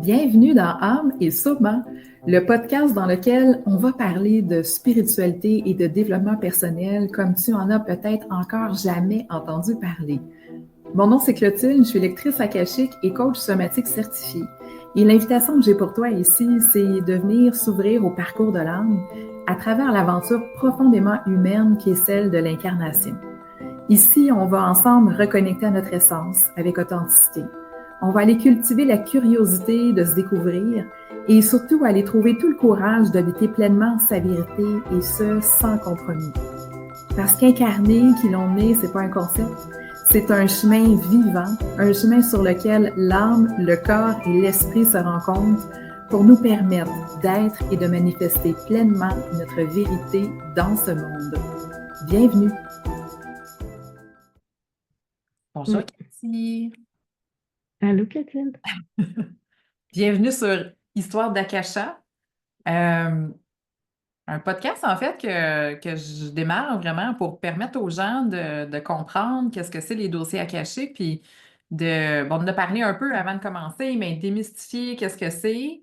Bienvenue dans Âme et Soma, le podcast dans lequel on va parler de spiritualité et de développement personnel comme tu en as peut-être encore jamais entendu parler. Mon nom c'est Clotilde, je suis lectrice akashique et coach somatique certifiée. Et l'invitation que j'ai pour toi ici, c'est de venir s'ouvrir au parcours de l'âme à travers l'aventure profondément humaine qui est celle de l'incarnation. Ici, on va ensemble reconnecter à notre essence avec authenticité. On va aller cultiver la curiosité de se découvrir et surtout aller trouver tout le courage d'habiter pleinement sa vérité et ce, sans compromis. Parce qu'incarner qui l'on est, c'est pas un concept, c'est un chemin vivant, un chemin sur lequel l'âme, le corps et l'esprit se rencontrent pour nous permettre d'être et de manifester pleinement notre vérité dans ce monde. Bienvenue! Bonjour Mm. Cathy! Allô, Clotilde? Bienvenue sur Histoire d'Akasha, euh, un podcast en fait que je démarre vraiment pour permettre aux gens de comprendre qu'est-ce que c'est les dossiers akashiques, puis de parler un peu avant de commencer, mais démystifier qu'est-ce que c'est,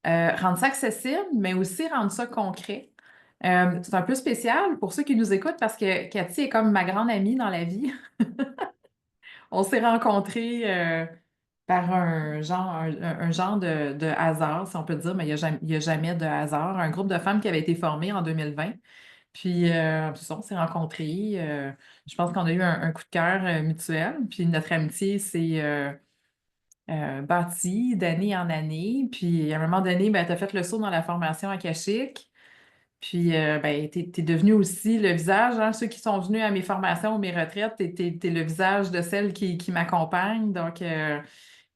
rendre ça accessible, mais aussi rendre ça concret. C'est un peu spécial pour ceux qui nous écoutent parce que Cathy est comme ma grande amie dans la vie. On s'est rencontrés par un genre de hasard, si on peut dire, mais il y a jamais de hasard. Un groupe de femmes qui avait été formé en 2020. Puis, c'est ça, on s'est rencontrés. Je pense qu'on a eu un coup de cœur mutuel. Puis, notre amitié s'est bâtie d'année en année. Puis, à un moment donné, ben, tu as fait le saut dans la formation akashique. Puis, ben, t'es devenu aussi le visage, hein, ceux qui sont venus à mes formations ou mes retraites, t'es le visage de celle qui m'accompagne. Donc,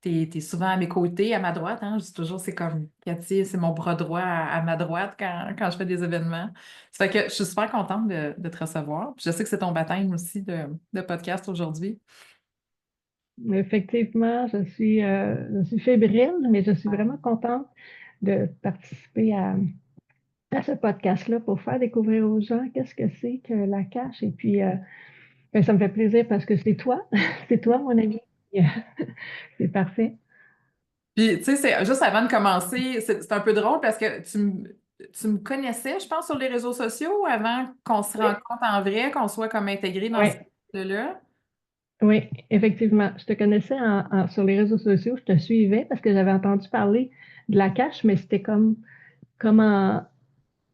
t'es souvent à mes côtés, à ma droite, hein. Je dis toujours, c'est comme Cathy, c'est mon bras droit à ma droite quand je fais des événements. Ça fait que je suis super contente de te recevoir. Puis je sais que c'est ton baptême aussi de podcast aujourd'hui. Effectivement, je suis fébrile, mais je suis vraiment contente de participer à ce podcast-là pour faire découvrir aux gens qu'est-ce que c'est que la cache. Et puis, ben, ça me fait plaisir parce que c'est toi, c'est toi, mon ami. C'est parfait. Puis, tu sais, c'est juste avant de commencer, c'est un peu drôle parce que tu me connaissais, je pense, sur les réseaux sociaux avant qu'on se Oui, rencontre en vrai, qu'on soit comme intégré dans ce oui, là. oui, effectivement. Je te connaissais sur les réseaux sociaux, je te suivais parce que j'avais entendu parler de la cache, mais c'était comme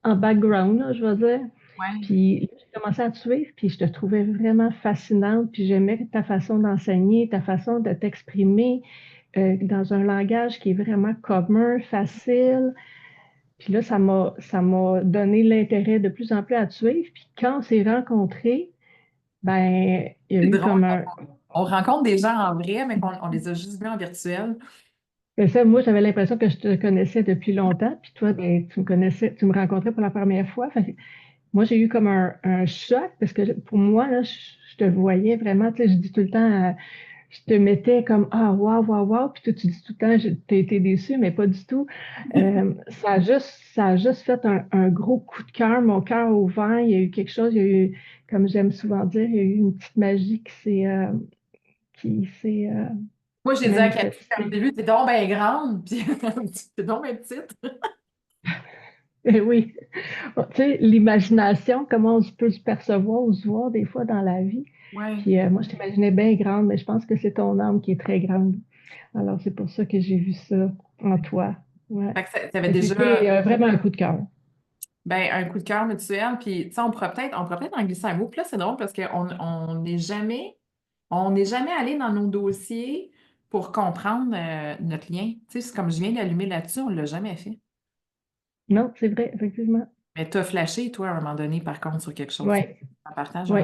en background, là, je vais dire. Ouais. Puis j'ai commencé à te suivre, puis je te trouvais vraiment fascinante, puis j'aimais ta façon d'enseigner, ta façon de t'exprimer dans un langage qui est vraiment commun, facile. Puis là, ça m'a donné l'intérêt de plus en plus à te suivre. Puis quand on s'est rencontrés, ben, il y a C'est eu drôle. comme un... On rencontre des gens en vrai, mais qu'on on les a juste vus en virtuel. Ben ça, moi, j'avais l'impression que je te connaissais depuis longtemps, puis toi, ben, tu me connaissais, tu me rencontrais pour la première fois. Fait que moi, j'ai eu comme un choc parce que pour moi, là, je te voyais vraiment, tu sais, je dis tout le temps, je te mettais comme ah, waouh, waouh, waouh, puis toi, tu dis tout le temps, t'as été déçu, mais pas du tout. Ça a juste fait un gros coup de cœur, mon cœur a ouvert, il y a eu quelque chose, il y a eu, comme j'aime souvent dire, il y a eu une petite magie qui s'est Moi, j'ai dit à Cathy au manifestée. début, t'es donc bien grande, puis t'es donc bien petite. Eh oui, tu sais, l'imagination, comment on peut se percevoir ou se voir des fois dans la vie. Ouais. Puis moi, je t'imaginais bien grande, mais je pense que c'est ton âme qui est très grande. Alors, c'est pour ça que j'ai vu ça en toi. Ouais. Fait que t'avais Et déjà c'était vraiment un coup de cœur. ben, un coup de cœur mutuel, puis tu sais, on pourrait peut-être en glisser un mot. Puis là, c'est drôle parce on n'est jamais allé dans nos dossiers pour comprendre notre lien. Tu sais, c'est comme je viens d'allumer là-dessus, on ne l'a jamais fait. Non, c'est vrai, effectivement. Mais t'as flashé, toi, à un moment donné, par contre, sur quelque chose. Oui, En partage, oui,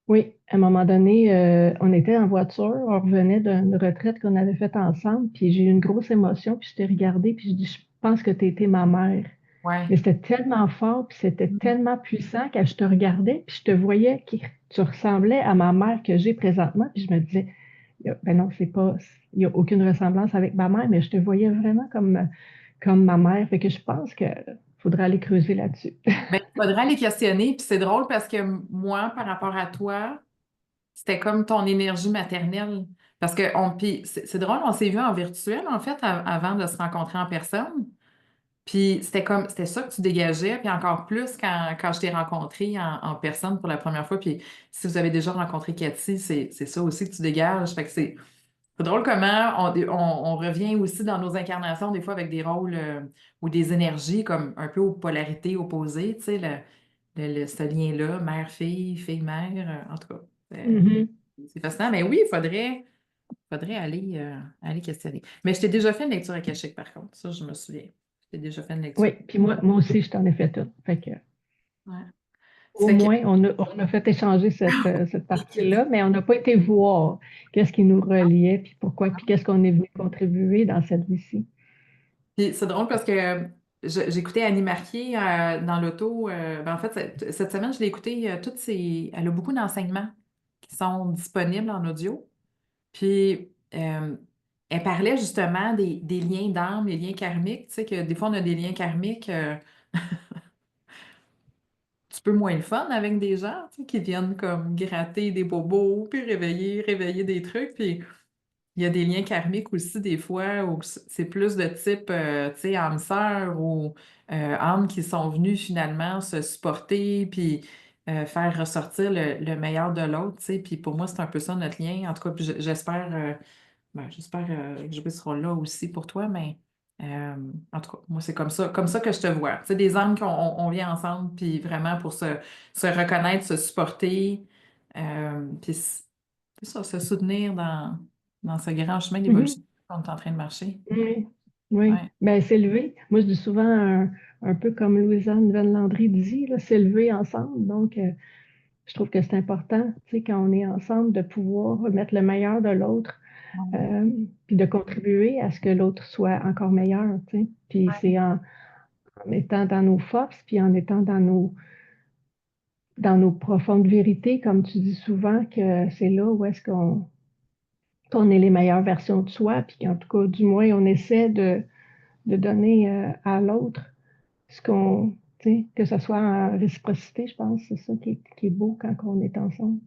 oui. À un moment donné, on était en voiture, on revenait d'une retraite qu'on avait faite ensemble, puis j'ai eu une grosse émotion, puis je t'ai regardé, puis je dis, je pense que tu étais ma mère. ouais. Mais c'était tellement fort, puis c'était tellement puissant que je te regardais, puis je te voyais que tu ressemblais à ma mère que j'ai présentement, puis je me disais, ben non, c'est pas, il n'y a aucune ressemblance avec ma mère, mais je te voyais vraiment comme ma mère. Fait que je pense que faudrait aller creuser là-dessus. Ben, il faudrait les questionner. Puis c'est drôle parce que moi, par rapport à toi, c'était comme ton énergie maternelle. Parce que puis c'est drôle, on s'est vu en virtuel, en fait, avant de se rencontrer en personne. Puis c'était ça que tu dégageais, puis encore plus quand je t'ai rencontré en personne pour la première fois. Puis si vous avez déjà rencontré Cathy, c'est ça aussi que tu dégages. Fait que c'est drôle comment on revient aussi dans nos incarnations, des fois avec des rôles ou des énergies comme un peu aux polarités opposées, tu sais, ce lien-là, mère-fille, fille-mère, en tout cas. Mhm. C'est fascinant. Mais oui, faudrait aller questionner. Mais je t'ai déjà fait une lecture akashique, par contre. Ça, je me souviens. Je t'ai déjà fait une Oui, lecture. puis moi aussi, je t'en ai fait une. Fait que, Ouais. au Ça fait que moins, on a fait échanger cette partie-là, mais on n'a pas été voir qu'est-ce qui nous reliait, puis pourquoi, puis qu'est-ce qu'on est venu contribuer dans cette vie-ci. Puis c'est drôle parce que j'écoutais Annie Marquier dans l'auto. En fait, cette semaine, je l'ai écouté elle a beaucoup d'enseignements qui sont disponibles en audio. Puis elle parlait justement des liens d'âme, les liens karmiques. Tu sais que des fois, on a des liens karmiques un petit peu moins le fun avec des gens, tu sais, qui viennent comme gratter des bobos, puis réveiller des trucs. Puis il y a des liens karmiques aussi, des fois, où c'est plus de type, tu sais, âme sœur ou âmes qui sont venues finalement se supporter, puis faire ressortir le meilleur de l'autre, tu sais. Puis pour moi, c'est un peu ça notre lien. En tout cas, puis j'espère jouer ce rôle-là aussi pour toi, mais euh, en tout cas, moi, c'est comme ça que je te vois. Tu sais, des âmes on vient ensemble, puis vraiment pour se reconnaître, se supporter, puis c'est ça, se soutenir dans ce grand chemin d'évolution Mhm. qu'on est en train de marcher. Oui, oui. Ouais. Ben, s'élever. Moi, je dis souvent un peu comme Louise-Anne Venn-Landry dit, là, s'élever ensemble. Donc, je trouve que c'est important, tu sais, quand on est ensemble, de pouvoir mettre le meilleur de l'autre, euh, puis de contribuer à ce que l'autre soit encore meilleur, tu sais. Puis c'est en étant dans nos forces, puis en étant dans nos profondes vérités, comme tu dis souvent, que c'est là où est-ce qu'on est les meilleures versions de soi, puis qu'en tout cas, du moins, on essaie de donner à l'autre ce qu'on, tu sais, que ce soit en réciprocité, je pense, c'est ça qui est beau quand on est ensemble.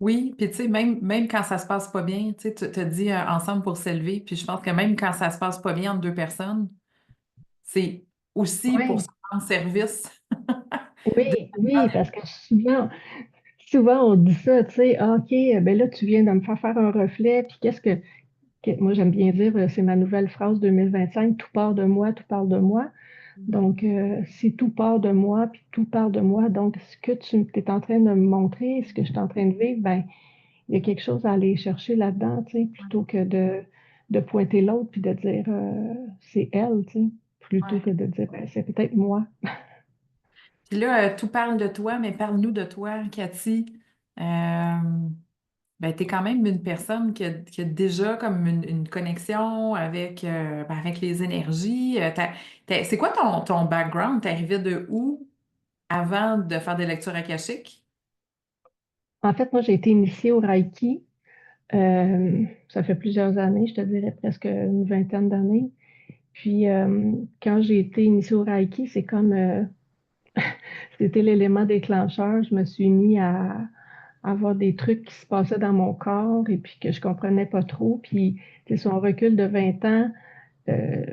Oui, puis tu sais, même quand ça se passe pas bien, tu sais, tu te dis ensemble pour s'élever, puis je pense que même quand ça se passe pas bien entre deux personnes, c'est aussi pour se Oui, rendre service. oui, oui, parce que souvent on dit ça, tu sais, ah, OK, ben là, tu viens de me faire un reflet, puis moi j'aime bien dire, c'est ma nouvelle phrase 2025, tout part de moi, tout parle de moi. Donc, si tout part de moi, puis tout part de moi, donc ce que tu es en train de me montrer, ce que je suis en train de vivre, ben, il y a quelque chose à aller chercher là-dedans, tu sais, plutôt que de pointer l'autre puis de dire c'est elle, tu sais, plutôt Ouais. que de dire ben, c'est peut-être moi. Puis là, tout parle de toi, mais parle-nous de toi, Cathy. Euh, ben, tu es quand même une personne qui a déjà comme une connexion avec les énergies. C'est quoi ton background? T'es arrivé de où avant de faire des lectures akashiques? En fait, moi, j'ai été initiée au Reiki. Ça fait plusieurs années, je te dirais presque une vingtaine d'années. Puis, quand j'ai été initiée au Reiki, c'est comme c'était l'élément déclencheur. Je me suis mis à avoir des trucs qui se passaient dans mon corps et puis que je comprenais pas trop. Puis, tu sais, sur un recul de 20 ans, euh,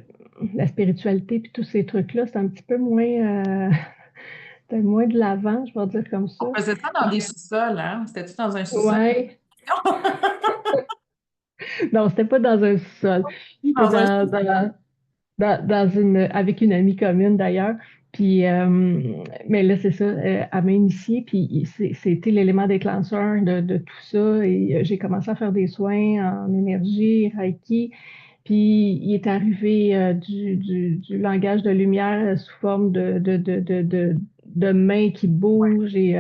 la spiritualité puis tous ces trucs-là, c'est un petit peu moins, c'était moins de l'avant, je vais dire comme ça. On faisait ça dans Fait des que, sous-sols, hein? C'était-tu dans un sous-sol? ouais, non, c'était pas dans un sol. C'était Dans un sous-sol. avec une amie commune d'ailleurs. Puis, mais là, c'est ça, elle m'a initiée, puis c'était l'élément déclencheur de tout ça. Et j'ai commencé à faire des soins en énergie, Reiki. Puis, il est arrivé du langage de lumière sous forme de mains qui bougent. Et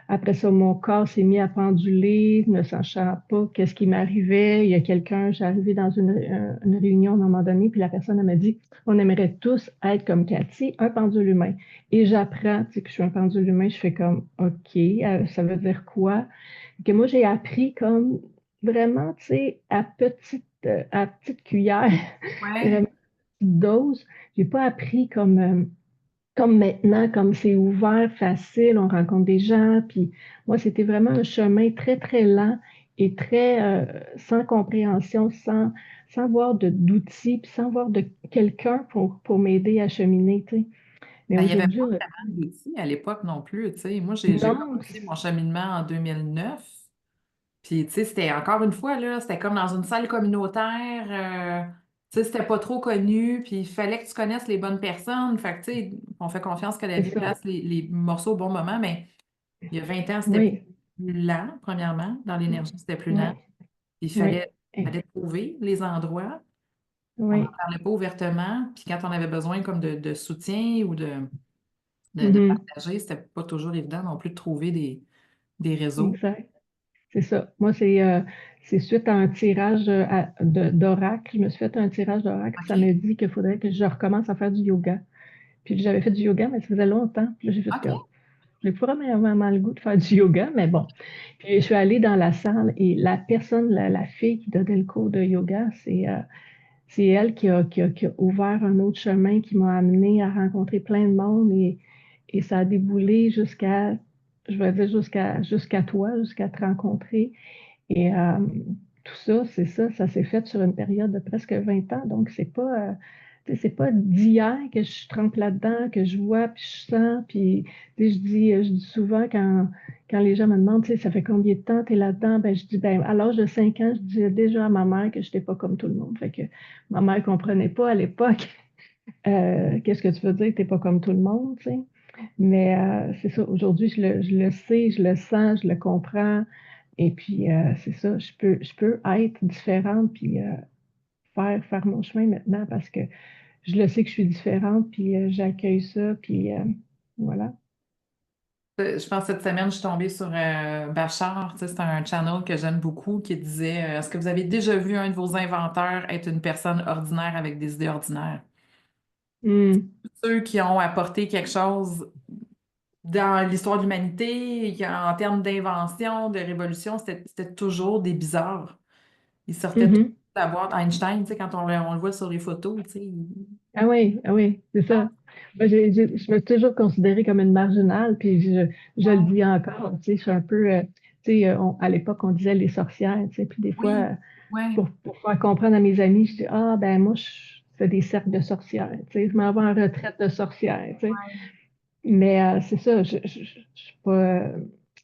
après ça, mon corps s'est mis à penduler, ne sachant pas qu'est-ce qui m'arrivait. Il y a quelqu'un, j'arrivais dans une réunion à un moment donné, puis la personne elle m'a dit, on aimerait tous être comme Cathy, un pendule humain. Et j'apprends, tu sais, que je suis un pendule humain, je fais comme, OK, ça veut dire quoi? Que moi, j'ai appris comme vraiment, tu sais, à petite cuillère, Ouais. vraiment petite dose. J'ai pas appris comme maintenant, comme c'est ouvert, facile, on rencontre des gens. Puis moi, c'était vraiment un chemin très, très lent et très sans compréhension, sans voir d'outils, puis sans voir de quelqu'un pour m'aider à cheminer, tu sais. Mais Ben, il n'y avait aujourd'hui, pas vraiment d'outils à l'époque non plus, tu sais. Moi, j'ai non, commencé mon cheminement en 2009. Puis, tu sais, c'était encore une fois, là, c'était comme dans une salle communautaire. Tu sais, c'était pas trop connu. Puis, il fallait que tu connaisses les bonnes personnes. Fait que, tu sais, on fait confiance que la c'est vie ça. place les morceaux au bon moment. Mais il y a 20 ans, c'était Oui, plus lent, premièrement. Dans l'énergie, c'était plus lent. oui, Puis, oui, fallait trouver les endroits. On n'en oui. parlait pas ouvertement. Puis, quand on avait besoin comme de soutien ou de Mhm, partager, c'était pas toujours évident non plus de trouver des réseaux. exact. C'est ça. Moi, c'est suite à un tirage d'oracle. Je me suis fait un tirage d'oracle. Ça OK. me dit qu'il faudrait que je recommence à faire du yoga. Puis j'avais fait du yoga, mais ça faisait longtemps. Puis là, j'ai fait comme, OK. j'ai pas vraiment le goût de faire du yoga, mais bon. Puis je suis allée dans la salle et la personne, la fille qui donnait le cours de yoga, c'est elle qui a ouvert un autre chemin qui m'a amené à rencontrer plein de monde et ça a déboulé je vais dire jusqu'à toi, jusqu'à te rencontrer. Et tout ça, c'est ça, ça s'est fait sur une période de presque 20 ans. Donc, tu sais, c'est pas d'hier que je trempe là-dedans, que je vois, puis je sens. Puis, tu sais, je dis souvent quand les gens me demandent, tu sais, ça fait combien de temps tu es là-dedans? Ben, je dis, ben, à l'âge de 5 ans, je disais déjà à ma mère que je n'étais pas comme tout le monde. Fait que ma mère ne comprenait pas à l'époque qu'est-ce que tu veux dire, tu n'es pas comme tout le monde, tu sais. Mais c'est ça, aujourd'hui, je le sais, je le sens, je le comprends. Et puis, c'est ça, je peux être différente puis faire mon chemin maintenant parce que je le sais que je suis différente puis j'accueille ça puis voilà. Je pense que cette semaine, je suis tombée sur Bachar. Tu sais, c'est un channel que j'aime beaucoup qui disait est-ce que vous avez déjà vu un de vos inventeurs être une personne ordinaire avec des idées ordinaires? Hmm. Ceux qui ont apporté quelque chose dans l'histoire de l'humanité, en termes d'invention, de révolution, c'était toujours des bizarres. Ils sortaient tous Mhm. de la boîte. Einstein, tu sais, quand on le voit sur les photos, tu sais, Ah oui, c'est ça. Moi, je me suis toujours considérée comme une marginale, puis je le dis encore, tu sais, je suis un peu, tu sais, à l'époque, on disait les sorcières, tu sais, puis des fois, oui, ouais, pour faire comprendre à mes amis, je dis, ah, ben moi, je fais des cercles de sorcières, tu sais, je m'en vais en retraite de sorcière, tu sais. Mais c'est ça, je suis pas,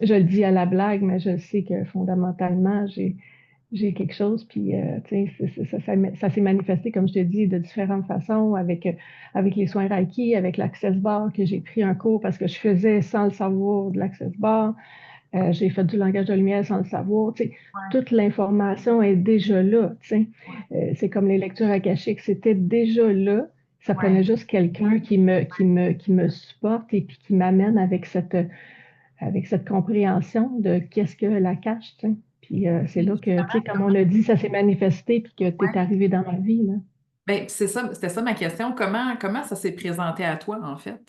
je le dis à la blague, mais je sais que fondamentalement, j'ai quelque chose, puis tu sais, ça s'est manifesté, comme je te dis, de différentes façons, avec les soins Reiki, avec l'Access Bar, que j'ai pris un cours parce que je faisais sans le savoir de l'Access Bar. J'ai fait du langage de lumière sans le savoir. Tu sais, ouais, toute l'information est déjà là. Tu sais. C'est comme les lectures akashiques, c'était déjà là. Ça prenait ouais. juste quelqu'un qui me supporte et puis qui m'amène avec cette compréhension de qu'est-ce que la cache. Tu sais. Puis c'est Puis, là que, tu justement, sais, comme on a dit, ça s'est manifesté puis que tu es ouais. arrivé dans ma vie. Là. Ben, puis c'est ça, c'était ça ma question. Comment ça s'est présenté à toi, en fait?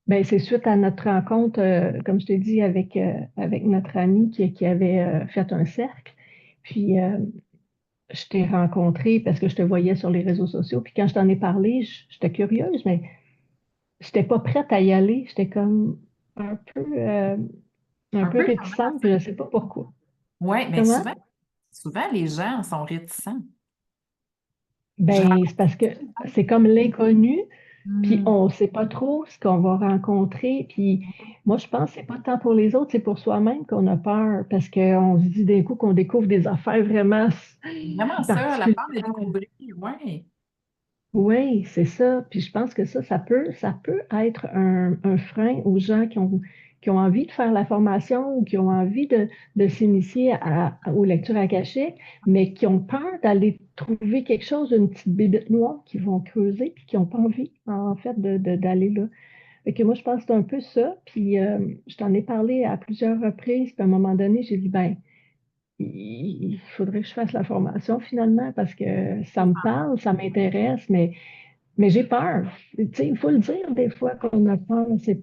Ben, c'est suite à notre rencontre, comme je t'ai dit, avec notre ami qui avait fait un cercle. Puis je t'ai rencontré parce que je te voyais sur les réseaux sociaux. Puis quand je t'en ai parlé, j'étais curieuse, mais je n'étais pas prête à y aller. J'étais comme un peu, euh, un Un peu peu comme réticente, puis je ne sais pas pourquoi. oui, mais Comment? souvent, les gens sont réticents. Je Ben, c'est rencontre parce que c'est comme l'inconnu, puis Hmm. on ne sait pas trop ce qu'on va rencontrer. Puis moi, je pense que c'est pas tant pour les autres, c'est pour soi-même qu'on a peur, parce qu'on se dit d'un coup qu'on découvre des affaires vraiment Vraiment ça, la peur de particulières. découvrir, oui. Oui, c'est ça. Puis je pense que ça peut être un frein aux gens qui ont envie de faire la formation ou qui ont envie de s'initier aux lectures akashiques, mais qui ont peur d'aller trouver quelque chose, une petite bébête noire qu'ils vont creuser, puis qui n'ont pas envie, en fait, d'aller là. Fait que moi, je pense que c'est un peu ça. Puis je t'en ai parlé à plusieurs reprises, puis à un moment donné, j'ai dit, ben, il faudrait que je fasse la formation finalement parce que ça me parle, ça m'intéresse, mais j'ai peur. Tu sais, il faut le dire des fois qu'on a peur. C'est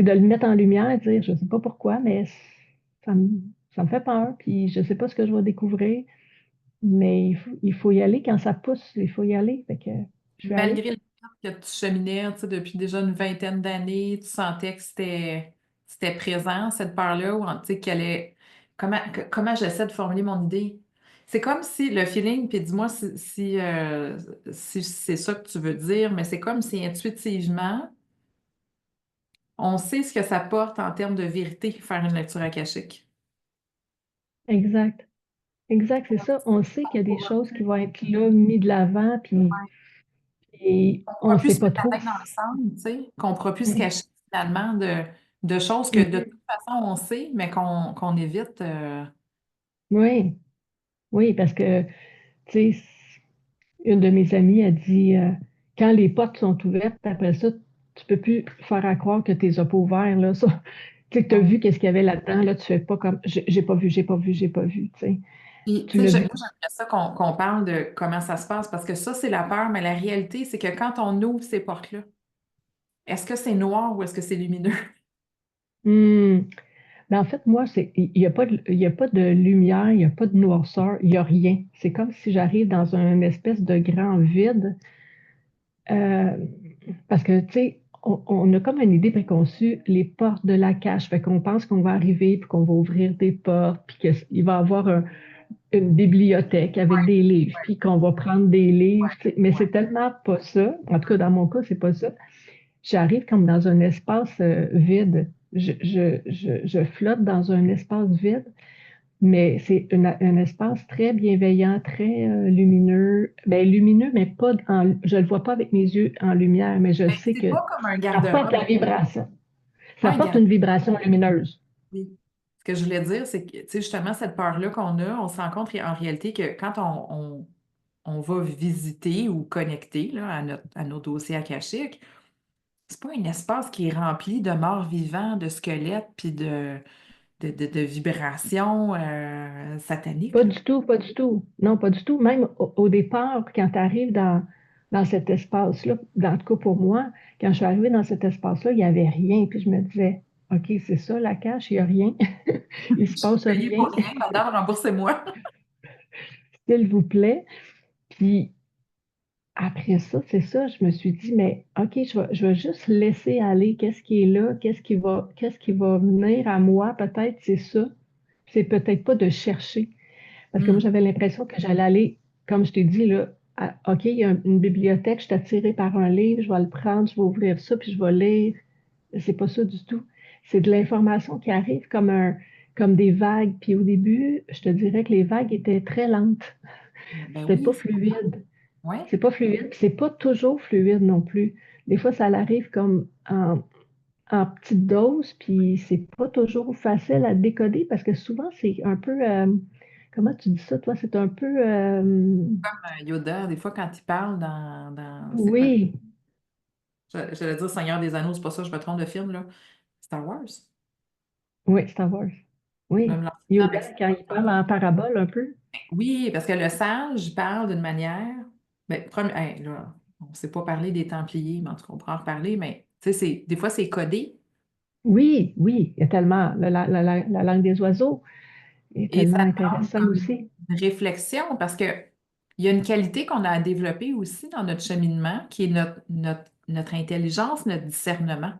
de le mettre en lumière, dire, je ne sais pas pourquoi, mais ça me, ça me fait peur. Puis je ne sais pas ce que je vais découvrir, mais il faut y aller quand ça pousse. Il faut y aller. Fait que je suis allée. que tu cheminais, tu sais, depuis déjà une vingtaine d'années, tu sentais que c'était présent, cette peur-là, ou tu sais, comment j'essaie de formuler mon idée? C'est comme si le feeling, puis dis-moi si c'est ça que tu veux dire, mais c'est comme si intuitivement, on sait ce que ça porte en termes de vérité, faire une lecture akashique. Exact. Exact, c'est ça. On sait qu'il y a des choses qui vont être là, mis de l'avant, puis et On ne on pourra ne plus sait se pas mettre la trop. tête dans le sang, tu sais, qu'on ne pourra plus se cacher finalement de choses que de Mhm. toute façon on sait, mais qu'on évite. Oui, oui, parce que, tu sais, une de mes amies a dit, quand les portes sont ouvertes, après ça, tu peux plus faire à croire que tu les as pas ouvertes, là. Ça, tu sais, que tu as Ouais. vu qu'est-ce qu'il y avait là-dedans, là, tu fais pas comme, j'ai pas vu, j'ai pas vu, j'ai pas vu, tu sais. Puis, Tu tu sais, l'as vu. moi, j'aimerais ça qu'on parle de comment ça se passe parce que ça, c'est la peur, mais la réalité, c'est que quand on ouvre ces portes-là, est-ce que c'est noir ou est-ce que c'est lumineux? Hmm. Ben, en fait, moi, il n'y a pas il y a pas de lumière, il n'y a pas de noirceur, il n'y a rien. C'est comme si j'arrive dans un espèce de grand vide. euh, Parce que, tu sais, on a comme une idée préconçue, les portes de la cage. Fait qu'on pense qu'on va arriver, puis qu'on va ouvrir des portes, puis qu'il va y avoir une bibliothèque avec des livres, puis qu'on va prendre des livres. Tu sais. Mais c'est tellement pas ça. En tout cas, dans mon cas, c'est pas ça. J'arrive comme dans un espace vide. Je flotte dans un espace vide, mais c'est un espace très bienveillant, très lumineux. Ben, lumineux, mais pas je le vois pas avec mes yeux en lumière, mais je Ben, sais c'est que pas comme un ça porte garde-robe, la vibration. pas Ça un porte garde-robe. une vibration lumineuse. Ce que je voulais dire, c'est que, tu sais, justement, cette peur-là qu'on a, on se rend compte en réalité que quand on va visiter ou connecter là, à nos dossiers akashiques, c'est pas un espace qui est rempli de morts vivants, de squelettes, puis de vibrations sataniques, Pas là. du tout, pas du tout. Non, pas du tout. Même au départ, quand tu arrives dans cet espace-là, en tout cas pour moi, quand je suis arrivée dans cet espace-là, il n'y avait rien. Puis je me disais, OK, c'est ça la cache, il n'y a rien. Il se passe Payé pour rien, rien, madame, remboursez-moi. s'il vous plaît. Puis après ça, c'est ça, je me suis dit, mais OK, je vais juste laisser aller qu'est-ce qui est là, qu'est-ce qui va venir à moi, peut-être c'est ça. C'est peut-être pas de chercher. Parce que moi, Hmm. j'avais l'impression que j'allais aller, comme je t'ai dit, là, OK, il y a une bibliothèque, je suis attirée par un livre, je vais le prendre, je vais ouvrir ça, puis je vais lire. C'est pas ça du tout. C'est de l'information qui arrive comme des vagues. Puis au début, je te dirais que les vagues étaient très lentes. Ben C'était oui, pas fluide. ouais. C'est pas fluide, puis c'est pas toujours fluide non plus. Des fois, ça arrive comme en petite dose, puis c'est pas toujours facile à décoder parce que souvent, c'est un peu, comment tu dis ça, toi? C'est un peu, Yoda, des fois, quand il parle c'est quoi? oui, J'allais dire Seigneur des Anneaux, c'est pas ça, je me trompe de film, là. Star Wars. oui, Star Wars. Je vais Oui. me lancer dedans Yoda, avec ça. quand il parle en parabole un peu. Oui, parce que le sage parle d'une manière. Ben, hey, là, on ne sait pas parler des Templiers, mais en tout cas, on pourra en reparler, mais tu sais, des fois, c'est codé Oui, oui, il y a tellement, la langue des oiseaux est et tellement ça demande intéressant comme aussi. une réflexion parce que il y a une qualité qu'on a à développer aussi dans notre cheminement qui est notre intelligence, notre discernement.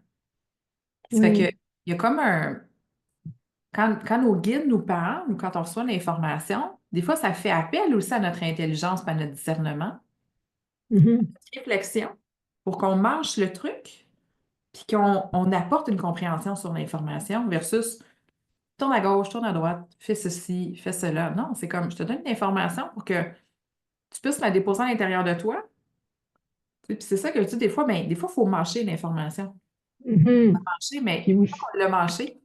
Ça fait que Oui. il y a comme un. Quand nos guides nous parlent ou quand on reçoit l'information, des fois, ça fait appel aussi à notre intelligence et à notre discernement, Mhm. réflexion, pour qu'on mâche le truc, puis qu'on apporte une compréhension sur l'information versus tourne à gauche, tourne à droite, fais ceci, fais cela. Non, c'est comme je te donne une information pour que tu puisses la déposer à l'intérieur de toi. Puis c'est ça que je dis des fois, mais des fois, il faut mâcher l'information. Mhm. Mâcher, Puis mais une fois aussi, qu'on l'a mâché,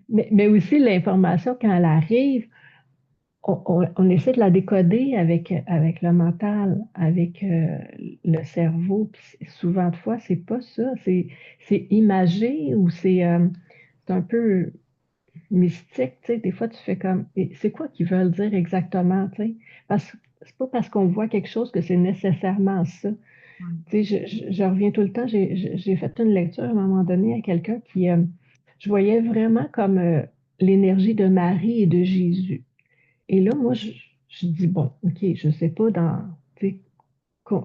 mais aussi l'information, quand elle arrive, on essaie de la décoder avec le mental, avec le cerveau. Puis souvent de fois, c'est pas ça. C'est imagé ou c'est un peu mystique. Tu sais. Des fois, tu fais comme, et c'est quoi qu'ils veulent dire exactement? Tu sais? Parce que c'est pas parce qu'on voit quelque chose que c'est nécessairement ça. Tu sais, je reviens tout le temps. J'ai fait une lecture à un moment donné à quelqu'un qui, je voyais vraiment comme l'énergie de Marie et de Jésus. Et là, moi, je dis, bon, OK, je sais pas tu sais,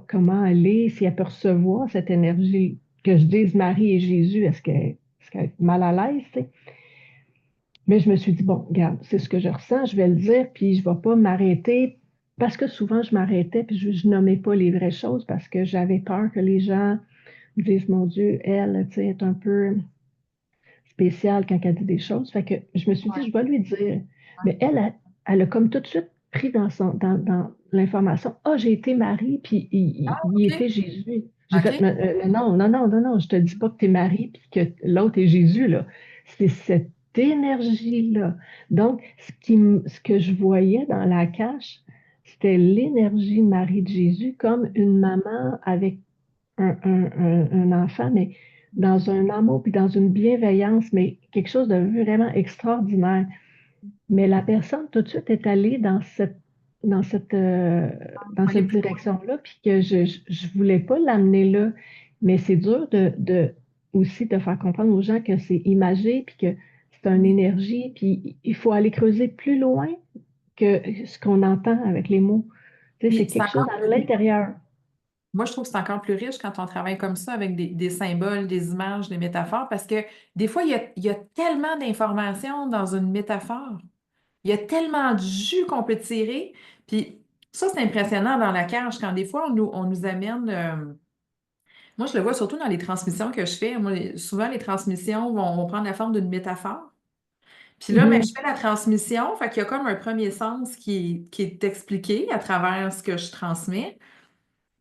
comment elle est, si elle peut recevoir cette énergie, que je dise Marie et Jésus, est-ce qu'elle est mal à l'aise, tu sais? Mais je me suis dit, bon, regarde, c'est ce que je ressens, je vais le dire, puis je ne vais pas m'arrêter, parce que souvent je m'arrêtais, puis je nommais pas les vraies choses, parce que j'avais peur que les gens me disent, mon Dieu, elle, tu sais, est un peu spéciale quand elle dit des choses. Fait que je me suis dit, je vais lui dire. Mais elle a comme tout de suite pris dans l'information, ah, j'ai été Marie, puis il OK. était Jésus. J'ai fait, OK. non, non, non, non, non, je te dis pas que tu es Marie, puis que l'autre est Jésus, là. C'est cette énergie-là. Donc, ce que je voyais dans la cache, c'était l'énergie de Marie de Jésus comme une maman avec un enfant, mais dans un amour puis dans une bienveillance, mais quelque chose de vraiment extraordinaire. Mais la personne tout de suite est allée dans cette, euh, dans Voyez cette plus loin. direction-là, puis que je voulais pas l'amener là. Mais c'est dur aussi de faire comprendre aux gens que c'est imagé, puis que c'est une énergie, puis il faut aller creuser plus loin que ce qu'on entend avec les mots. Tu sais, Puis c'est c'est quelque chose encore à plus riche. l'intérieur. Moi, je trouve que c'est encore plus riche quand on travaille comme ça avec des symboles, des images, des métaphores, parce que des fois, il y a tellement d'informations dans une métaphore. Il y a tellement de jus qu'on peut tirer. Puis ça, c'est impressionnant dans la cage quand des fois, on nous amène. Moi, je le vois surtout dans les transmissions que je fais. Moi, souvent, les transmissions vont prendre la forme d'une métaphore. Puis là, ben, je Mhm. fais la transmission, fait qu'il y a comme un premier sens qui est expliqué à travers ce que je transmets.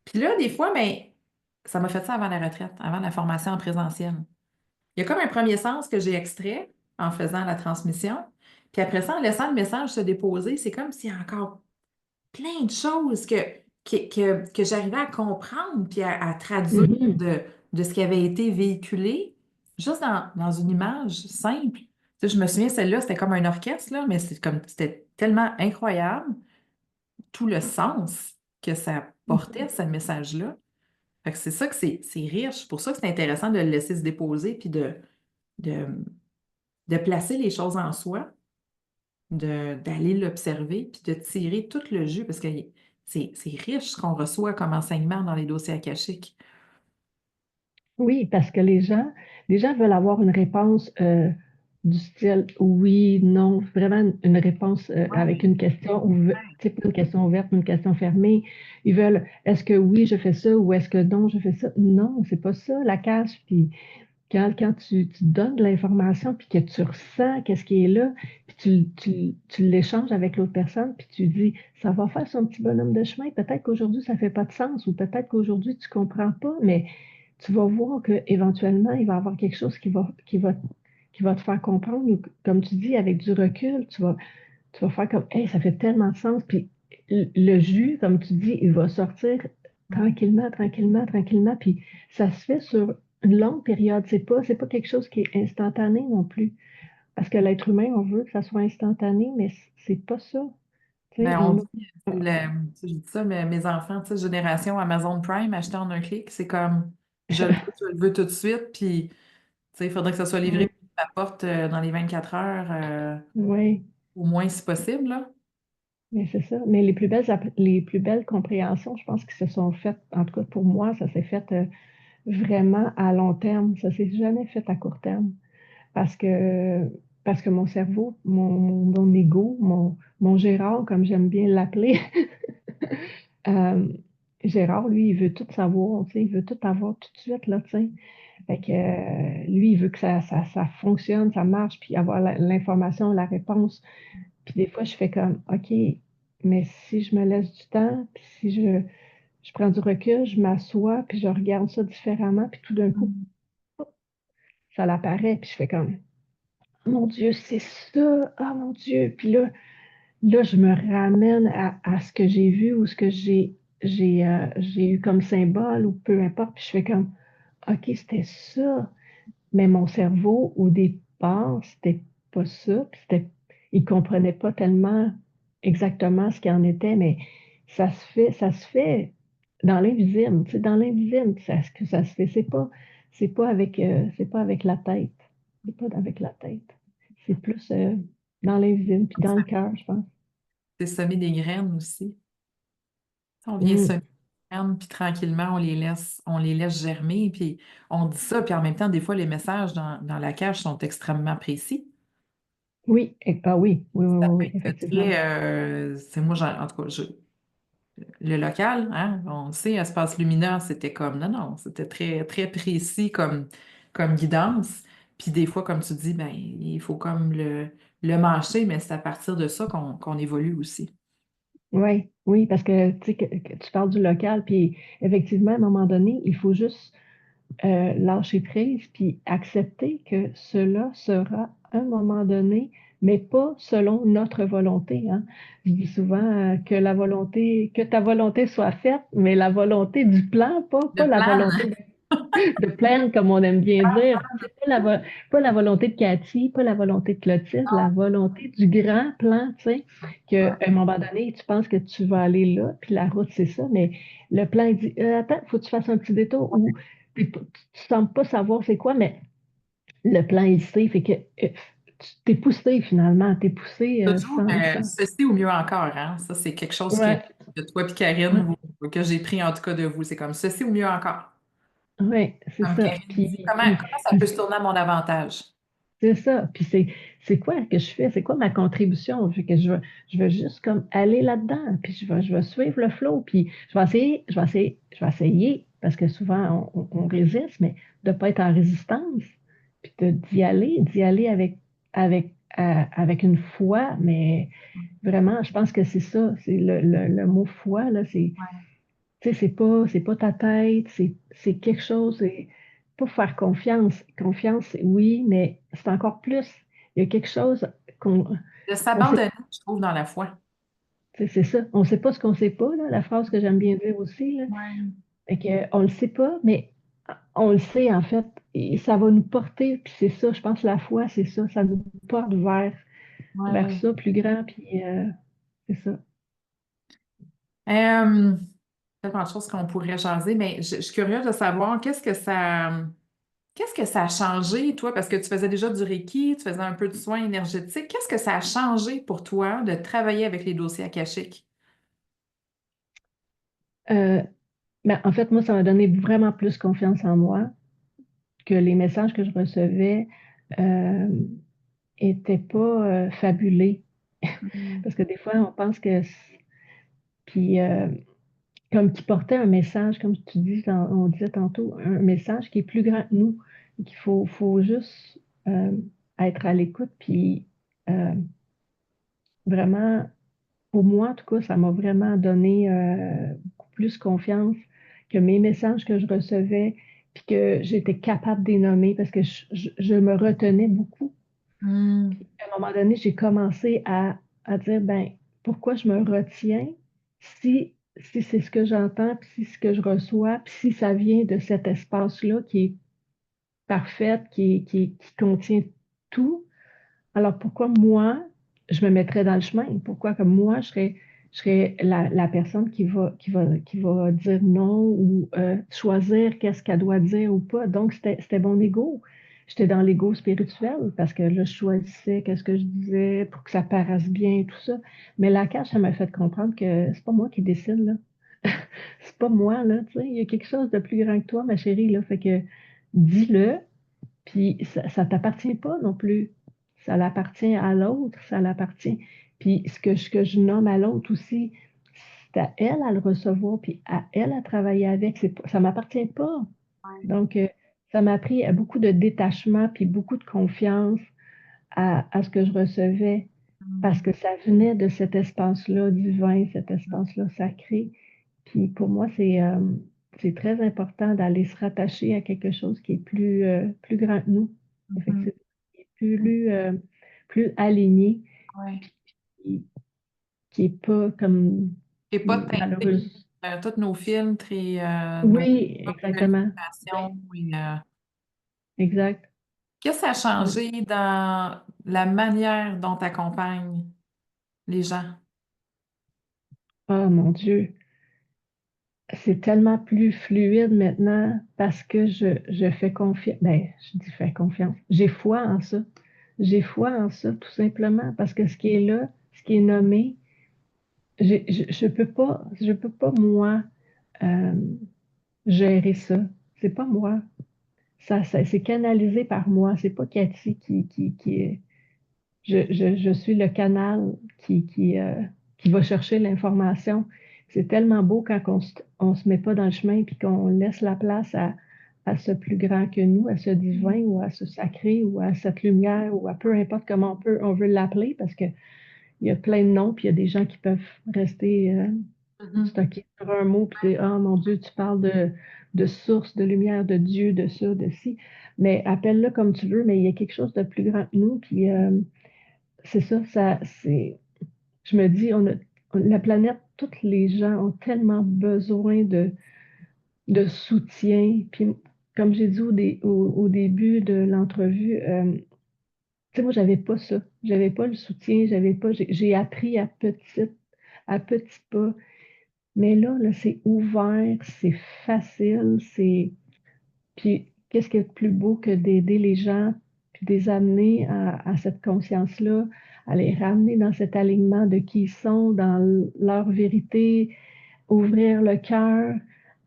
Puis là, des fois, ben, ça m'a fait ça avant la retraite, avant la formation en présentiel. Il y a comme un premier sens que j'ai extrait en faisant la transmission. Puis après ça, en laissant le message se déposer, c'est comme s'il y a encore plein de choses que j'arrivais à comprendre puis à traduire Mhm. de ce qui avait été véhiculé juste dans une image simple. Tu sais, je me souviens, celle-là, c'était comme un orchestre, là, mais c'était tellement incroyable, tout le sens que ça portait, ce message-là. Fait que c'est ça que c'est riche. C'est pour ça que c'est intéressant de le laisser se déposer puis de, de placer les choses en soi, d'aller l'observer puis de tirer tout le jus parce que c'est riche ce qu'on reçoit comme enseignement dans les dossiers akashiques. Oui, parce que les gens veulent avoir une réponse du style oui, non, vraiment une réponse avec Ouais. une question ouverte, tu sais, pas une question ouverte, mais une question fermée. Ils veulent est-ce que oui, je fais ça ou est-ce que non, je fais ça? Non, c'est pas ça la cache. Puis quand tu donnes de l'information puis que tu ressens qu'est-ce qui est là, puis tu l'échanges avec l'autre personne, puis tu dis ça va faire son petit bonhomme de chemin. Peut-être qu'aujourd'hui ça fait pas de sens ou peut-être qu'aujourd'hui tu comprends pas, mais tu vas voir qu'éventuellement, il va y avoir quelque chose qui va te faire comprendre. Ou, comme tu dis, avec du recul, tu vas faire comme, hey, ça fait tellement de sens. Puis le jus, comme tu dis, il va sortir Ouais. tranquillement, tranquillement, tranquillement. Puis ça se fait sur une longue période. C'est pas quelque chose qui est instantané non plus. Parce que l'être humain, on veut que ça soit instantané, mais c'est pas ça. Tu sais, Ben, on on a. dit, je dis ça, mais mes enfants, tu sais, génération Amazon Prime, acheter en un clic, c'est comme je le veux tout de suite, puis tu sais, il faudrait que ça soit livré à la porte dans les 24 heures, Oui. au moins si possible, là. Mais c'est ça. Mais les plus belles compréhensions, je pense, qui se sont faites, en tout cas pour moi, ça s'est fait vraiment à long terme. Ça s'est jamais fait à court terme. Parce que, parce que mon cerveau, mon ego, mon Gérard, comme j'aime bien l'appeler, euh, Gérard, lui, il veut tout savoir, tu sais, il veut tout avoir tout de suite, là, tu sais. Fait que, lui, il veut que ça fonctionne, ça marche, puis avoir l'information, la réponse. Puis des fois, je fais comme, OK, mais si je me laisse du temps, puis si je prends du recul, je m'assois, puis je regarde ça différemment, puis tout d'un coup, Mm. ça l'apparaît, puis je fais comme, mon Dieu, c'est ça, ah mon Dieu. Puis là, je me ramène à ce que j'ai vu ou ce que j'ai eu comme symbole ou peu importe, puis je fais comme, OK, c'était ça. Mais mon cerveau, au départ, c'était pas ça. Puis il comprenait pas tellement exactement ce qu'il en était, mais ça se fait dans l'invisible. Tu sais, dans l'invisible, que ça se fait. C'est pas avec la tête. C'est pas avec la tête. C'est plus dans l'invisible, puis dans le cœur, je pense. C'est semer des graines aussi. On vient Mm. semer. Puis tranquillement, on les laisse germer, puis on dit ça, puis en même temps, des fois, les messages dans la cage sont extrêmement précis. Oui, ah oui, oui, oui, Ça oui, peut oui, être effectivement. très, c'est moi, en tout cas, le local, hein, on le sait, Espace Lumineux, c'était comme, non, non, c'était très, très précis comme guidance. Puis des fois, comme tu dis, ben, il faut comme le mâcher, mais c'est à partir de ça qu'on évolue aussi. Oui, oui, parce que tu sais que tu parles du local, puis effectivement, à un moment donné, il faut juste lâcher prise, puis accepter que cela sera à un moment donné, mais pas selon notre volonté, hein. Je dis souvent que la volonté, que ta volonté soit faite, mais la volonté du plan, pas Le la plan, volonté de plaindre, comme on aime bien dire. C'est pas la volonté de Cathy, pas la volonté de Clotilde, la volonté du grand plan, tu sais, qu'à un moment donné, tu penses que tu vas aller là, puis la route, c'est ça, mais le plan, il dit, attends, faut que tu fasses un petit détour ou tu sembles pas savoir c'est quoi, mais le plan, il sait, fait que tu t'es poussé finalement, t'es poussé toujours sans... ceci ou mieux encore, hein. Ça, c'est quelque chose Ouais, que toi et Karine, que j'ai pris en tout cas de vous. C'est comme ceci ou mieux encore. ouais, c'est Comme ça. Karine dit, comment ça peut se tourner à mon avantage? C'est ça. Puis c'est quoi que je fais? C'est quoi ma contribution? Fait que je veux juste comme aller là-dedans. Puis je vais suivre le flow. Puis je vais essayer, parce que souvent on résiste, mais de ne pas être en résistance. Puis d'y aller avec une foi. Mais vraiment, je pense que c'est ça. C'est le mot foi, là. Tu sais, c'est pas ta tête, c'est quelque chose, c'est pour faire confiance. Confiance, oui, mais c'est encore plus. Il y a quelque chose qu'on De on sait, s'abandonner, je trouve, dans la foi. tu sais, c'est ça. On sait pas ce qu'on sait pas, là, la phrase que j'aime bien dire aussi, là. Ouais. Fait que, on le sait pas, mais on le sait, en fait, et ça va nous porter, puis c'est ça, je pense, la foi, c'est ça nous porte vers Ouais. ça, plus grand, puis c'est ça. Euh, tellement de choses qu'on pourrait jaser, mais je suis curieuse de savoir qu'est-ce que ça a changé, toi, parce que tu faisais déjà du Reiki, tu faisais un peu de soins énergétiques. Qu'est-ce que ça a changé pour toi de travailler avec les dossiers akashiques? Euh, mais en fait, moi, ça m'a donné vraiment plus confiance en moi, que les messages que je recevais euh, étaient pas fabulés. Mm. Parce que des fois, on pense que... Puis, comme qui portait un message, comme tu dis, on disait tantôt, un message qui est plus grand que nous, qu'il faut juste euh, être à l'écoute. Puis, euh, vraiment, pour moi, en tout cas, ça m'a vraiment donné beaucoup plus confiance que mes messages que je recevais, puis que j'étais capable de les nommer parce que je me retenais beaucoup. Mm. À un moment donné, j'ai commencé à dire, ben, pourquoi je me retiens si c'est ce que j'entends, puis si c'est ce que je reçois, puis si ça vient de cet espace-là qui est parfait, qui contient tout, alors pourquoi moi, je me mettrais dans le chemin? Pourquoi que moi, je serais la personne qui va dire non ou choisir qu'est-ce qu'elle doit dire ou pas? Donc, c'était mon ego. J'étais dans l'ego spirituel parce que là, je choisissais qu'est-ce que je disais pour que ça paraisse bien et tout ça. Mais la cage, ça m'a fait comprendre que c'est pas moi qui décide, là. C'est pas moi, là, tu sais. Il y a quelque chose de plus grand que toi, ma chérie, là. Fait que dis-le, puis ça t'appartient pas non plus. Ça l'appartient à l'autre, ça l'appartient. Puis ce que je nomme à l'autre aussi, c'est à elle à le recevoir, puis à elle à travailler avec. Ça m'appartient pas. Ouais. Donc, ça m'a appris beaucoup de détachement, puis beaucoup de confiance à ce que je recevais, parce Mm. que ça venait de cet espace-là divin, cet espace-là sacré. Puis pour moi, c'est très important d'aller se rattacher à quelque chose qui est plus grand que nous, Mhm. effectivement, qui est plus aligné, Ouais. qui, qui est pas comme Et pas teinté. malheureuse. Tous nos filtres et nos Oui, exactement. Oui, qualifications. exact. Qu'est-ce que ça a Ouais. changé dans la manière dont tu accompagnes les gens? Oh mon Dieu, c'est tellement plus fluide maintenant parce que je fais confiance. Ben, je dis fais confiance. J'ai foi en ça. J'ai foi en ça, tout simplement, parce que ce qui est là, ce qui est nommé, je peux pas, moi, euh, gérer ça. C'est pas moi. C'est canalisé par moi. C'est pas Cathy qui est. Je suis le canal qui va chercher l'information. C'est tellement beau quand on se met pas dans le chemin puis qu'on laisse la place à ce plus grand que nous, à ce divin ou à ce sacré ou à cette lumière ou à peu importe comment on veut l'appeler parce que il y a plein de noms puis il y a des gens qui peuvent rester Mhm. stockés sur un mot puis dire, ah mon Dieu, tu parles de source, de lumière, de Dieu, de ça, de ci. Mais appelle-le comme tu veux, mais il y a quelque chose de plus grand que nous puis c'est ça, je me dis, la planète, tous les gens ont tellement besoin de soutien. Puis, comme j'ai dit au début de l'entrevue, tu sais, moi, j'avais pas ça. J'avais pas le soutien, j'avais pas, j'ai appris à petits pas. Mais là, c'est ouvert, c'est facile, puis, qu'est-ce qui est de plus beau que d'aider les gens, puis de les amener à cette conscience-là, à les ramener dans cet alignement de qui ils sont, dans leur vérité, ouvrir le cœur,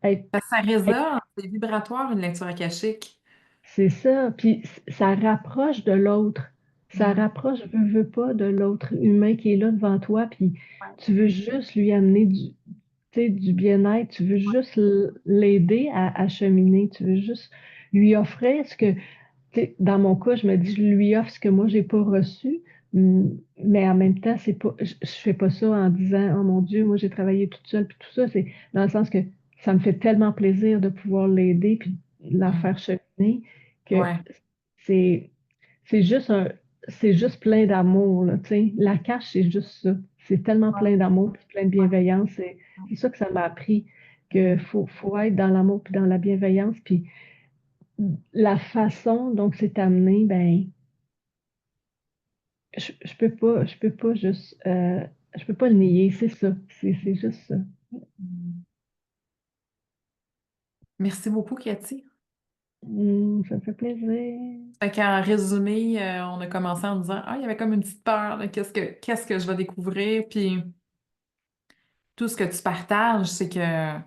être, Ça résonne, c'est vibratoire, une lecture akashique. c'est ça, puis ça rapproche de l'autre. Ça Mm. rapproche, veux pas, de l'autre humain qui est là devant toi, puis Ouais. tu veux juste lui amener tu sais, du bien-être, tu veux juste l'aider à cheminer, tu veux juste lui offrir ce que, tu sais, dans mon cas, je me dis, je lui offre ce que moi, j'ai pas reçu, mais en même temps, c'est pas, je fais pas ça en disant, oh mon Dieu, moi, j'ai travaillé toute seule, puis tout ça, c'est dans le sens que ça me fait tellement plaisir de pouvoir l'aider, puis de la Mm. faire cheminer, que Ouais. c'est, c'est juste c'est juste plein d'amour, là, tu sais. La cache, c'est juste ça. C'est tellement Ouais. plein d'amour, puis plein de Ouais. bienveillance. C'est ça que ça m'a appris, que Mm. faut être dans l'amour puis dans la bienveillance, puis la façon dont c'est amené, ben, je peux pas juste, je peux pas le nier, c'est ça, c'est juste ça. Mm. Merci beaucoup, Cathy. Ça me fait plaisir. Fait qu'en résumé, on a commencé en disant, ah, il y avait comme une petite peur, là, qu'est-ce que je vais découvrir? Puis tout ce que tu partages, c'est que,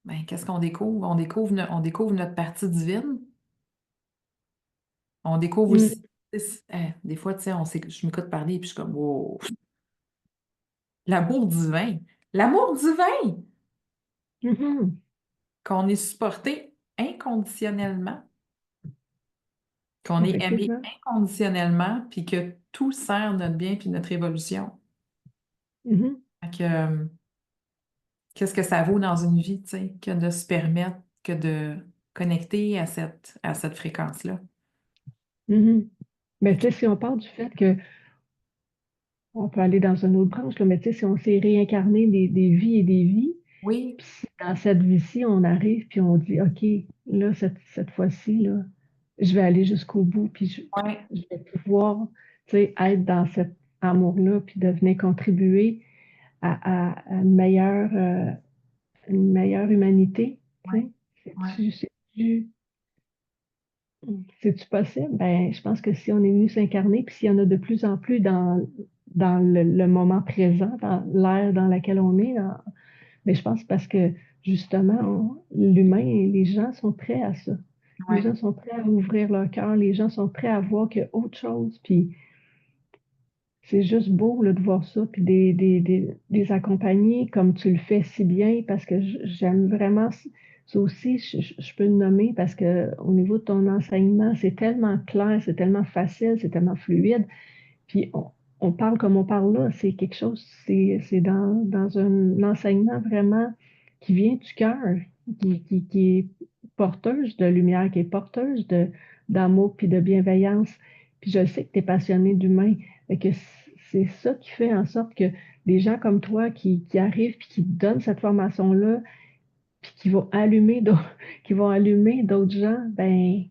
ben, qu'est-ce qu'on découvre? On découvre notre partie divine. On découvre Mm, aussi, des fois, tu sais, je m'écoute parler, puis je suis comme, wow, l'amour divin. L'amour divin! mhm, Qu'on est supporté inconditionnellement, qu'on est aimé effectivement. inconditionnellement, puis que tout sert notre bien puis notre évolution. Mhm, Fait que, qu'est-ce que ça vaut dans une vie, tu sais, que de se permettre que de connecter à cette fréquence-là. mhm. Mais Fait tu que, sais, si on parle du fait que on peut aller dans une autre branche, là, mais tu sais, si on s'est réincarné des vies et des vies, oui, puis si dans cette vie-ci, on arrive puis on dit, OK, là, cette fois-ci, là, je vais aller jusqu'au bout, puis ouais, je vais pouvoir, tu sais, être dans cet amour-là, puis de venir contribuer à une meilleure humanité, tu ouais, sais. ouais, C'est-tu, c'est-tu possible? Ben, je pense que si on est venu s'incarner, puis s'il y en a de plus en plus dans le moment présent, dans l'ère dans laquelle on est, mais je pense parce que justement, l'humain et les gens sont prêts à ça. Les ouais, gens sont prêts à ouvrir leur cœur, les gens sont prêts à voir qu'il y a autre chose, puis c'est juste beau là, de voir ça, puis des accompagner comme tu le fais si bien, parce que j'aime vraiment ça aussi, je peux le nommer parce que au niveau de ton enseignement, c'est tellement clair, c'est tellement facile, c'est tellement fluide, puis on parle comme on parle là, c'est quelque chose, c'est dans un enseignement vraiment qui vient du cœur, qui est porteuse de lumière, qui est porteuse d'amour puis de bienveillance. Puis je sais que tu es passionné d'humain, et que c'est ça qui fait en sorte que des gens comme toi qui arrivent puis qui donnent cette formation-là, puis qui vont allumer d'autres, qui vont allumer d'autres gens, ben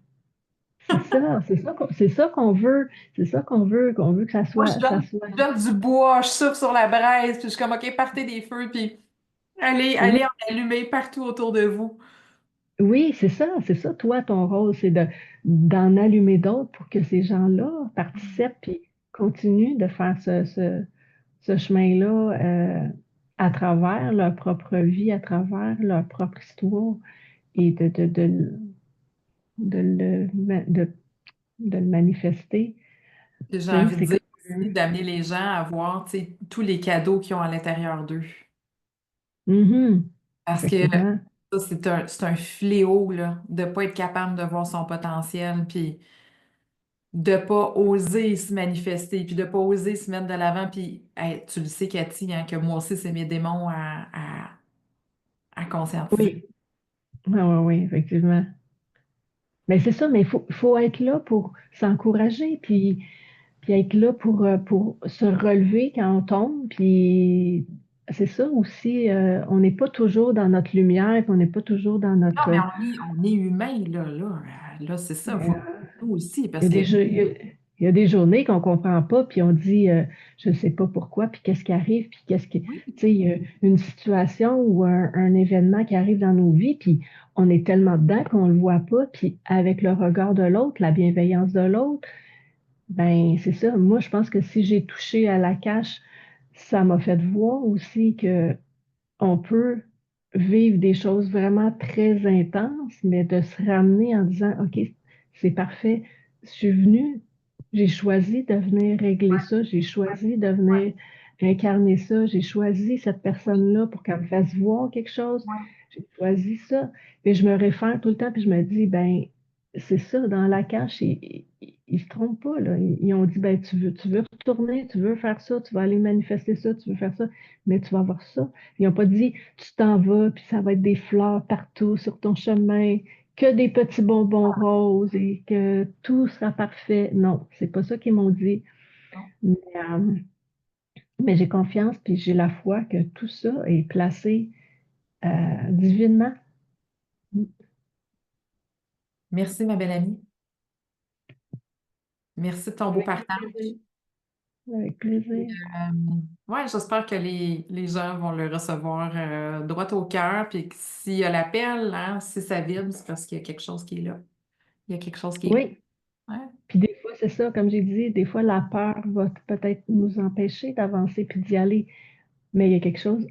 c'est ça qu'on veut, c'est ça qu'on veut que moi, ça soit. je donne du bois, je souffle sur la braise, puis je suis comme, OK, partez des feux, puis allez Oui, en allumer partout autour de vous. oui, c'est ça, toi, ton rôle, c'est d'en allumer d'autres pour que ces gens-là participent puis continuent de faire ce chemin-là à travers leur propre vie, à travers leur propre histoire et de le, de le manifester. Puis j'ai Tu sais, envie de c'est dire comme... aussi d'amener les gens à voir, tu sais, tous les cadeaux qu'ils ont à l'intérieur d'eux. Mhm, Parce que effectivement. ça, c'est un fléau, là, de ne pas être capable de voir son potentiel, puis de ne pas oser se manifester, puis de ne pas oser se mettre de l'avant. Puis hey, tu le sais, Cathy, hein, que moi aussi, c'est mes démons à conscientiser. Oui, oui, oui, oui, effectivement. Mais c'est ça, mais faut être là pour s'encourager, puis être là pour se relever quand on tombe. Puis c'est ça aussi, on n'est pas toujours dans notre lumière, puis on n'est pas toujours dans Non, mais notre... on est humain, là, c'est ça, il faut nous aussi, Il y parce a que il y a des journées qu'on ne comprend pas, puis on dit, je ne sais pas pourquoi, puis qu'est-ce qui arrive, puis qu'est-ce qui... Tu oui, sais, il y a une situation ou un événement qui arrive dans nos vies, puis on est tellement dedans qu'on ne le voit pas, puis avec le regard de l'autre, la bienveillance de l'autre, ben c'est ça. Moi, je pense que si j'ai touché à la cache, ça m'a fait voir aussi que on peut vivre des choses vraiment très intenses, mais de se ramener en disant, OK, c'est parfait, je suis venue, j'ai choisi de venir régler ça, j'ai choisi de ouais, venir incarner ça, j'ai choisi cette personne-là pour qu'elle me fasse voir quelque chose, ouais. j'ai choisi ça. Et je me réfère tout le temps, puis je me dis, ben, c'est ça, dans la cache, ils se trompent pas, là. Ils ont dit, ben, tu veux retourner, tu veux faire ça, tu vas aller manifester ça, tu veux faire ça, mais tu vas avoir ça. Ils n'ont pas dit, tu t'en vas, puis ça va être des fleurs partout sur ton chemin, que des petits bonbons roses et que tout sera parfait. Non, c'est pas ça qu'ils m'ont dit. Non. Mais, euh, mais j'ai confiance, puis j'ai la foi que tout ça est placé divinement. Merci, ma belle amie. Merci de ton beau Avec partage. plaisir. Avec plaisir. Ouais, j'espère que les gens vont le recevoir droit au cœur, puis que s'il y a l'appel, hein, si ça vibre, c'est parce qu'il y a quelque chose qui est là. Il y a quelque chose qui est là. Oui, Ouais. puis des fois, c'est ça, comme j'ai dit, des fois, la peur va peut-être nous empêcher d'avancer puis d'y aller. Mais il y a quelque chose,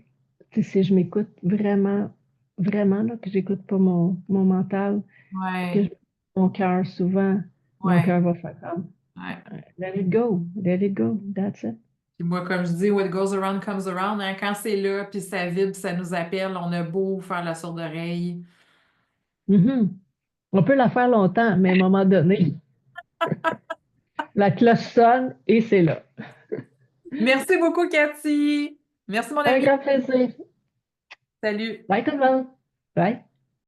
tu sais, si je m'écoute vraiment, vraiment, là, que j'écoute pas mon mental, puis que Ouais, mon cœur, souvent, mon ouais, cœur va faire comme, ouais. let it go, that's it. Puis moi, comme je dis, what goes around comes around, hein, quand c'est là, puis ça vibre, ça nous appelle, on a beau faire la sourde oreille. Mhm. On peut la faire longtemps, mais à un moment donné, la cloche sonne et c'est là. Merci beaucoup, Cathy. Merci, mon Un ami. grand plaisir. Salut. Bye tout le monde. Bye.